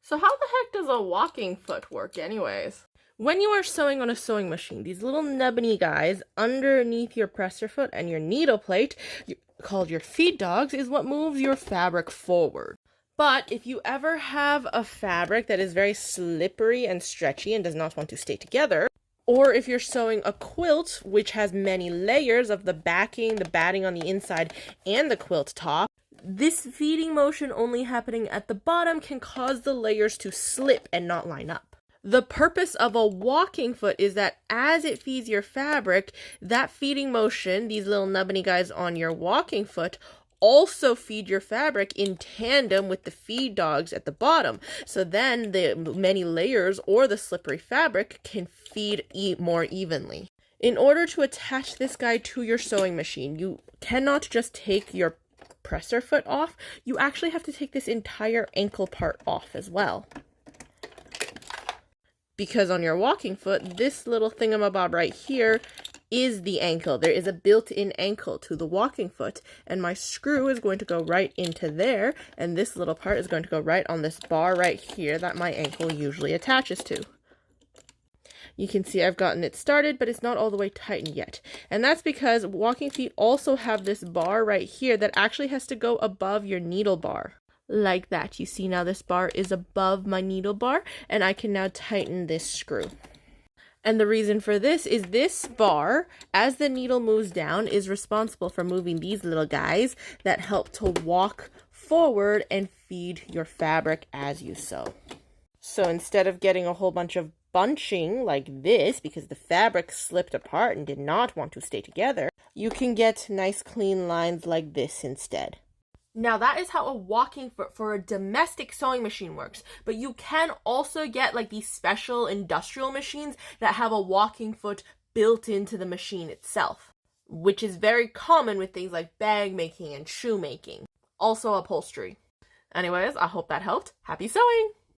So how the heck does a walking foot work anyways? When you are sewing on a sewing machine, these little nubbiny guys underneath your presser foot and your needle plate, called your feed dogs, is what moves your fabric forward. But if you ever have a fabric that is very slippery and stretchy and does not want to stay together, or if you're sewing a quilt which has many layers of the backing, the batting on the inside, and the quilt top, this feeding motion only happening at the bottom can cause the layers to slip and not line up. The purpose of a walking foot is that as it feeds your fabric, that feeding motion, these little nubbiny guys on your walking foot, also feed your fabric in tandem with the feed dogs at the bottom. So then the many layers or the slippery fabric can feed more evenly. In order to attach this guy to your sewing machine, you cannot just take your presser foot off, you actually have to take this entire ankle part off as well. Because on your walking foot, this little thingamabob right here is the ankle. There is a built-in ankle to the walking foot, and my screw is going to go right into there, and this little part is going to go right on this bar right here that my ankle usually attaches to. You can see I've gotten it started, but it's not all the way tightened yet. And that's because walking feet also have this bar right here that actually has to go above your needle bar. Like that. You see now this bar is above my needle bar, and I can now tighten this screw. And the reason for this is this bar, as the needle moves down, is responsible for moving these little guys that help to walk forward and feed your fabric as you sew. So instead of getting a whole bunch of bunching like this because the fabric slipped apart and did not want to stay together, you can get nice clean lines like this instead. Now that is how a walking foot for a domestic sewing machine works, but you can also get like these special industrial machines that have a walking foot built into the machine itself, which is very common with things like bag making and shoe making, also upholstery. Anyways, I hope that helped. Happy sewing!